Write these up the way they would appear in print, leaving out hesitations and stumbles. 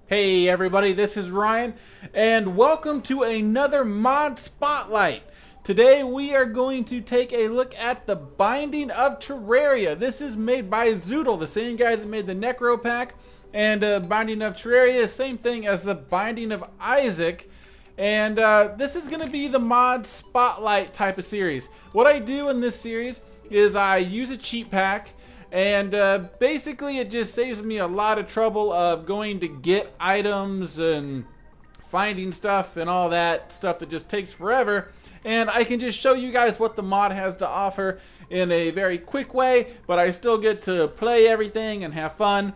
Hey everybody, this is Ryan, and welcome to another Mod Spotlight. Today we are going to take a look at the Binding of Terraria. This is made by Zoodle, the same guy that made the Necro Pack, and Binding of Terraria, same thing as the Binding of Isaac. And this is going to be the Mod Spotlight type of series. What I do in this series is I use a cheat pack, and basically it just saves me a lot of trouble of going to get items and finding stuff and all that stuff that just takes forever. And I can just show you guys what the mod has to offer in a very quick way, but I still get to play everything and have fun.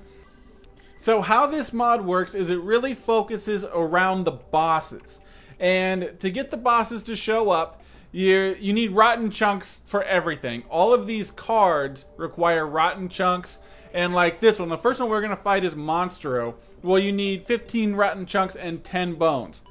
So how this mod works is it really focuses around the bosses. And to get the bosses to show up, you need rotten chunks for everything. All of these cards require rotten chunks. And like this one, the first one we're going to fight is Monstro. Well, you need 15 rotten chunks and 10 bones.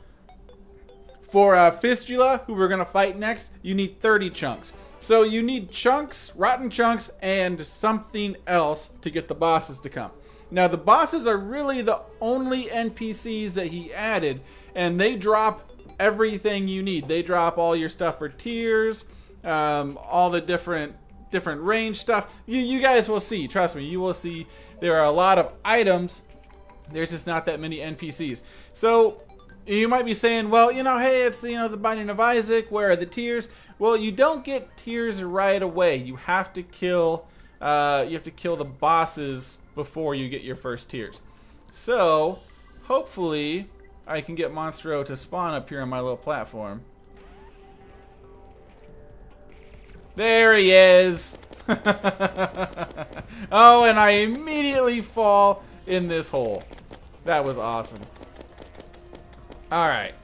For Fistula, who we're going to fight next, you need 30 chunks. So you need chunks, rotten chunks, and something else to get the bosses to come. Now the bosses are really the only NPCs that he added, and they drop everything you need. They drop all your stuff for tiers, all the different range stuff. You guys will see, trust me, you will see there are a lot of items. There's just not that many NPCs. So you might be saying, well, hey, it's the Binding of Isaac, where are the tiers? Well, you don't get tiers right away. You have to kill the bosses before you get your first tiers. So hopefully I can get Monstro to spawn up here on my little platform. There he is! Oh, and I immediately fall in this hole. That was awesome. Alright,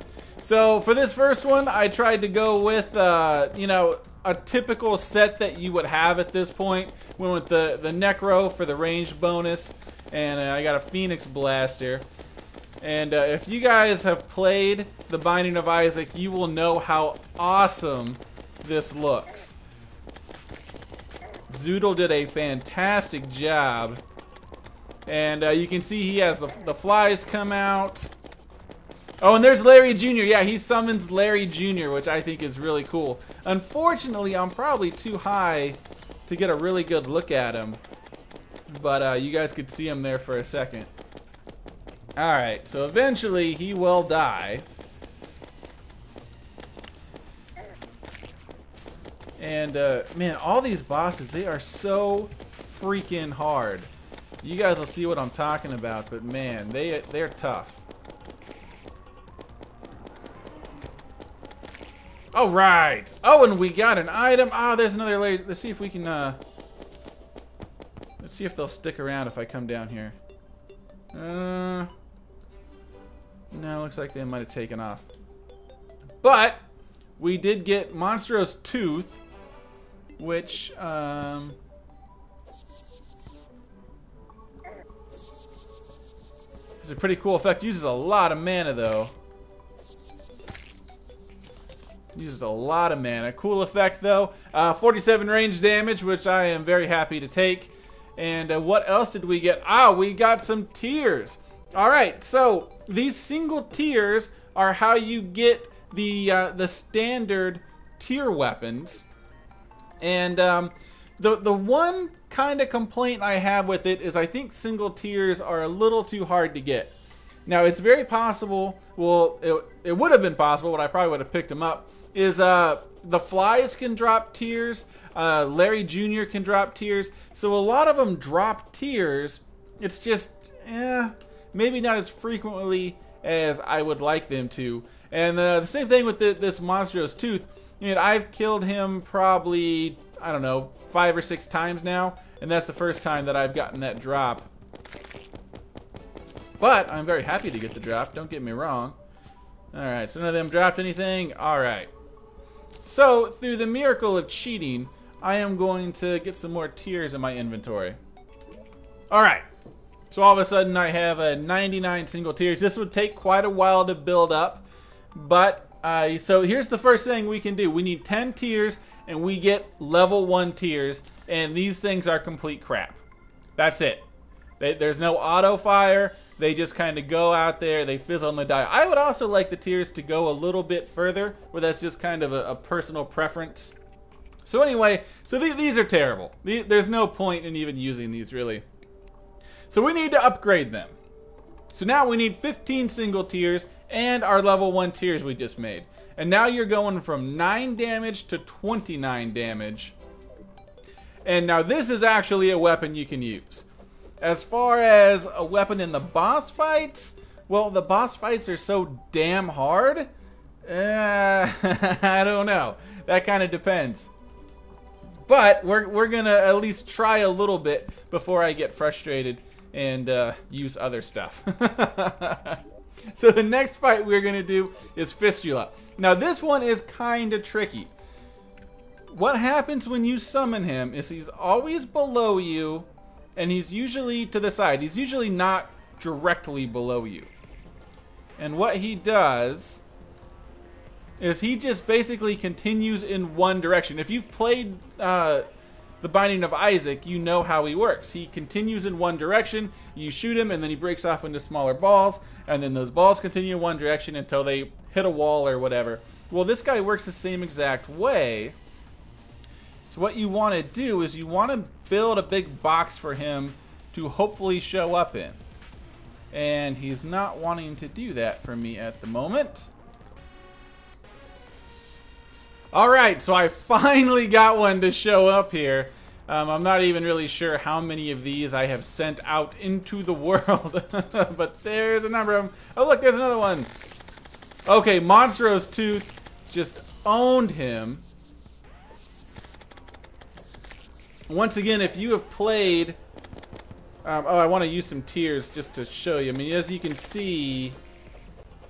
so for this first one, I tried to go with, a typical set that you would have at this point. Went with the Necro for the range bonus, and I got a Phoenix Blaster. And if you guys have played the Binding of Isaac, you will know how awesome this looks. Zoodle did a fantastic job. And you can see he has the flies come out. Oh, and there's Larry Jr. Yeah, he summons Larry Jr., which I think is really cool. Unfortunately, I'm probably too high to get a really good look at him. But you guys could see him there for a second. Alright, so eventually he will die. And, man, all these bosses, they are so freaking hard. You guys will see what I'm talking about, but man, they're tough. Alright! Oh, and we got an item. Ah, there's another layer. Let's see if we can, let's see if they'll stick around if I come down here. No, looks like they might have taken off. But we did get Monstro's Tooth, which is a pretty cool effect. Uses a lot of mana though. Uses a lot of mana. Cool effect though. 47 range damage, which I am very happy to take. And what else did we get? Ah, we got some tiers. Alright, so these single tiers are how you get the standard tier weapons. And the one kind of complaint I have with it is I think single tiers are a little too hard to get. Now it's very possible, well it would have been possible, but I probably would have picked them up, is the flies can drop tiers, Larry Jr. can drop tiers, so a lot of them drop tiers. It's just, maybe not as frequently as I would like them to. And the same thing with this Monstro's Tooth. I've killed him probably, I don't know, 5 or 6 times now, and that's the first time that I've gotten that drop. But I'm very happy to get the drop, don't get me wrong. Alright, so none of them dropped anything. Alright. So, through the miracle of cheating, I am going to get some more tiers in my inventory. Alright. So all of a sudden I have 99 single tiers. This would take quite a while to build up. But, so here's the first thing we can do. We need 10 tiers and we get level 1 tiers. And these things are complete crap. That's it. There's no auto fire. They just kind of go out there, they fizzle and they die. I would also like the tiers to go a little bit further, where that's just kind of a personal preference. So anyway, so these are terrible. There's no point in even using these, really. So we need to upgrade them. So now we need 15 single tiers and our level 1 tiers we just made. And now you're going from 9 damage to 29 damage. And now this is actually a weapon you can use. As far as a weapon in the boss fights, well, the boss fights are so damn hard. I don't know. That kind of depends. But we're gonna at least try a little bit before I get frustrated and use other stuff. So the next fight we're gonna do is Fistula. Now this one is kind of tricky. What happens when you summon him is he's always below you, and he's usually to the side. He's usually not directly below you. And what he does is he just basically continues in one direction. If you've played The Binding of Isaac, you know how he works. He continues in one direction, you shoot him, and then he breaks off into smaller balls, and then those balls continue in one direction until they hit a wall or whatever. Well, this guy works the same exact way. So what you want to do is you want to build a big box for him to hopefully show up in. And he's not wanting to do that for me at the moment. Alright, so I finally got one to show up here. I'm not even really sure how many of these I have sent out into the world. But there's a number of them. Oh look, there's another one. Okay, Monstro's tooth just owned him. Once again, if you have played... oh, I want to use some tiers just to show you. I mean, as you can see...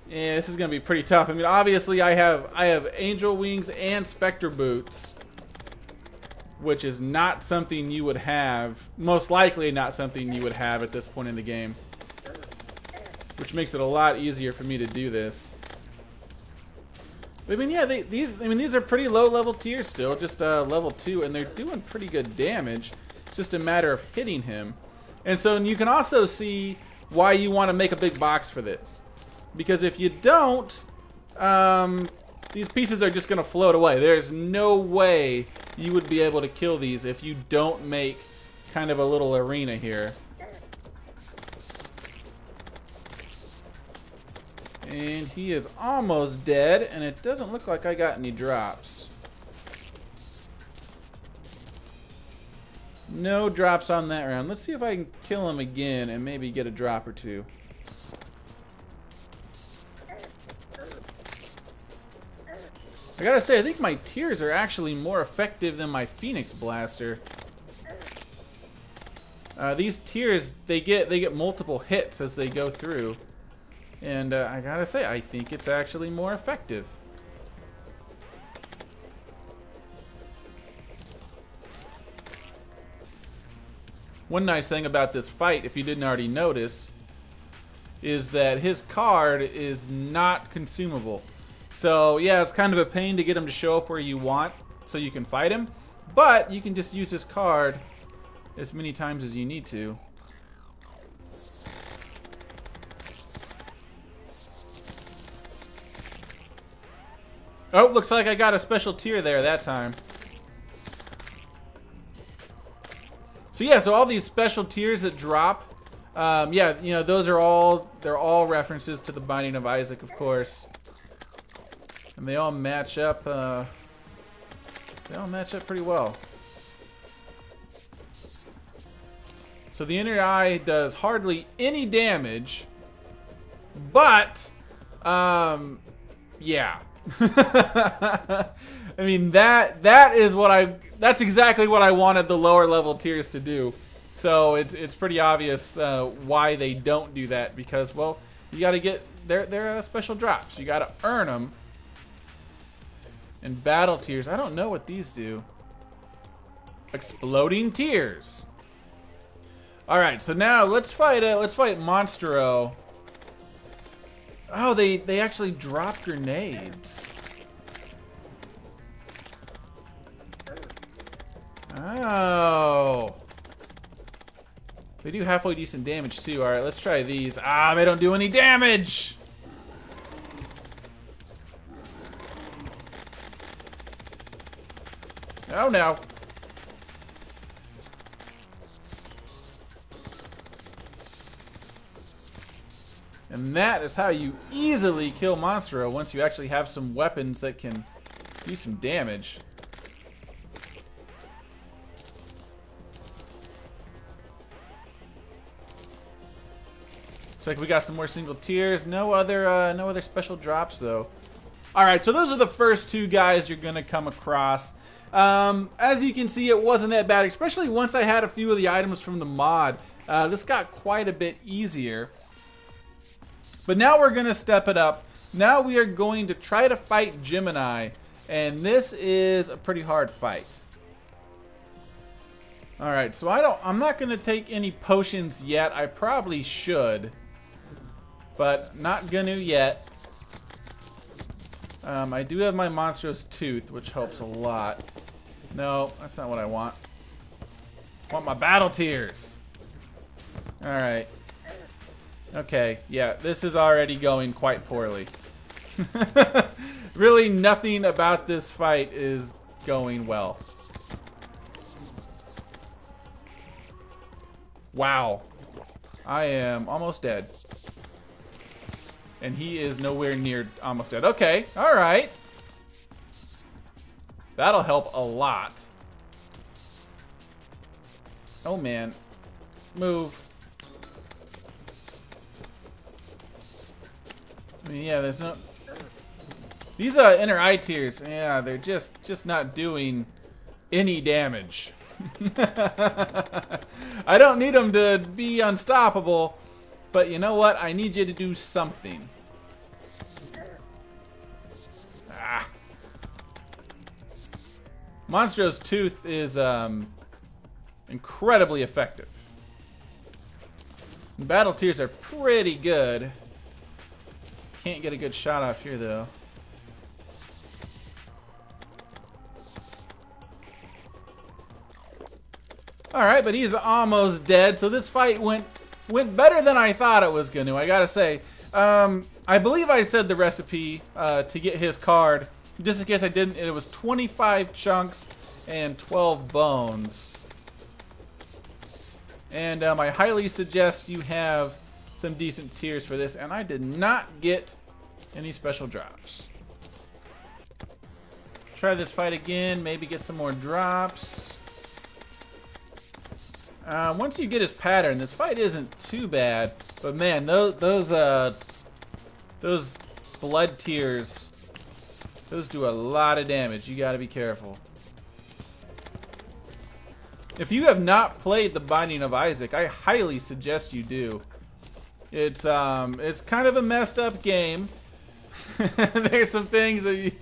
Yeah, this is going to be pretty tough. I mean, obviously I have Angel Wings and Spectre Boots, which is not something you would have, most likely not something you would have at this point in the game, which makes it a lot easier for me to do this. But, I mean, yeah, these are pretty low level tiers still, just level 2, and they're doing pretty good damage. It's just a matter of hitting him. And so you can also see why you want to make a big box for this. Because if you don't, these pieces are just going to float away. There's no way you would be able to kill these if you don't make kind of a little arena here. And he is almost dead, and it doesn't look like I got any drops. No drops on that round. Let's see if I can kill him again and maybe get a drop or two. I gotta say, I think my tiers are actually more effective than my Phoenix Blaster. These tiers, they get multiple hits as they go through. And I gotta say, I think it's actually more effective. One nice thing about this fight, if you didn't already notice, is that his card is not consumable. So yeah, it's kind of a pain to get him to show up where you want so you can fight him, but you can just use his card as many times as you need to. Oh, looks like I got a special tier there that time. So yeah, so all these special tiers that drop, yeah, you know, they're all references to the Binding of Isaac, of course. And they all match up. They all match up pretty well. So the inner eye does hardly any damage, but yeah. I mean that's exactly what I wanted the lower level tiers to do. So it's pretty obvious why they don't do that, because well, you got to get their special drops. You got to earn them. And battle tiers, I don't know what these do. Exploding tears. All right, so now let's fight Monstro. Oh, they actually drop grenades. Oh. They do halfway decent damage too. Alright, let's try these. Ah, they don't do any damage! Oh no. And that is how you easily kill Monstro once you actually have some weapons that can do some damage. Looks like we got some more single tiers. No other special drops though. All right, so those are the first two guys you're gonna come across. As you can see, it wasn't that bad, especially once I had a few of the items from the mod. This got quite a bit easier. But now we're gonna step it up. Now we are going to try to fight Gemini, and this is a pretty hard fight. All right, so I'm not gonna take any potions yet. I probably should, but not gonna yet. I do have my Monstro's Tooth, which helps a lot. No, that's not what I want. I want my Battle Tears. All right. Okay, yeah, this is already going quite poorly. Really, nothing about this fight is going well. Wow. I am almost dead. And he is nowhere near almost dead. Okay, alright. That'll help a lot. Oh man. Move. I mean, yeah, there's no... These inner eye tears, yeah, they're just not doing any damage. I don't need them to be unstoppable, but you know what? I need you to do something. Ah. Monstro's Tooth is incredibly effective. Battle Tears are pretty good. Can't get a good shot off here though. Alright, but he's almost dead, so this fight went better than I thought it was gonna, I gotta say. I believe I said the recipe to get his card. Just in case I didn't, it was 25 chunks and 12 bones. And I highly suggest you have some decent tiers for this, and I did not get any special drops. Try this fight again, maybe get some more drops. Once you get his pattern, this fight isn't too bad, but man, those blood tears, those do a lot of damage. You gotta be careful. If you have not played The Binding of Isaac, I highly suggest you do. It's kind of a messed up game. There's some things that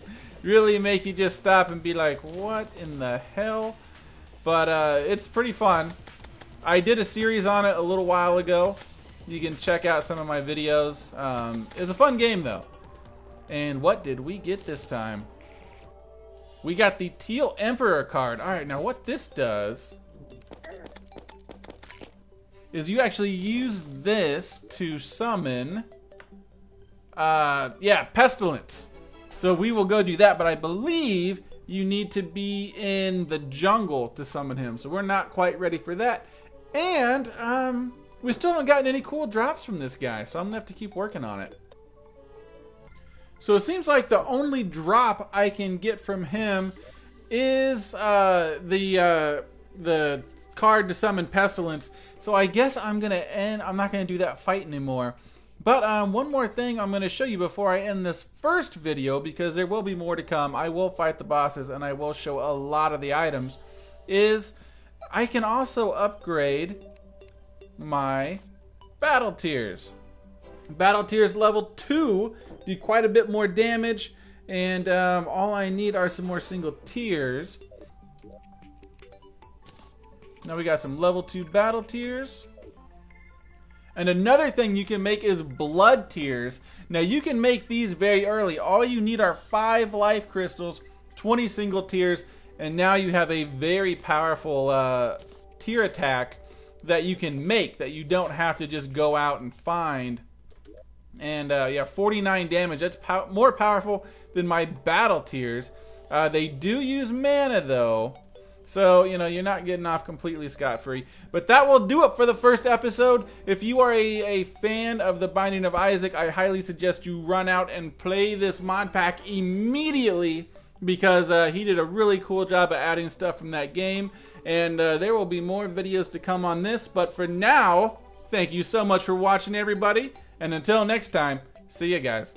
really make you just stop and be like, what in the hell? But it's pretty fun. I did a series on it a little while ago. You can check out some of my videos. It's a fun game though. And what did we get this time? We got the Teal Emperor card. Alright, now what this does is you actually use this to summon Pestilence. So we will go do that, but I believe you need to be in the jungle to summon him. So we're not quite ready for that. And we still haven't gotten any cool drops from this guy, so I'm gonna have to keep working on it. So it seems like the only drop I can get from him is the card to summon Pestilence. So I guess I'm gonna end. I'm not gonna do that fight anymore. But one more thing I'm gonna show you before I end this first video, because there will be more to come. I will fight the bosses and I will show a lot of the items. Is I can also upgrade my Battle Tears. Battle Tears level 2 do quite a bit more damage, and all I need are some more single tiers. Now we got some level 2 Battle Tears. And another thing you can make is Blood Tears. Now you can make these very early. All you need are 5 life crystals, 20 single tiers, and now you have a very powerful tier attack that you can make, that you don't have to just go out and find. And yeah, 49 damage. That's more powerful than my battle tiers. They do use mana though, so you know you're not getting off completely scot-free. But that will do it for the first episode. If you are a fan of the Binding of Isaac, I highly suggest you run out and play this mod pack immediately, because he did a really cool job of adding stuff from that game. And there will be more videos to come on this. But for now, thank you so much for watching, everybody. And until next time, see you guys.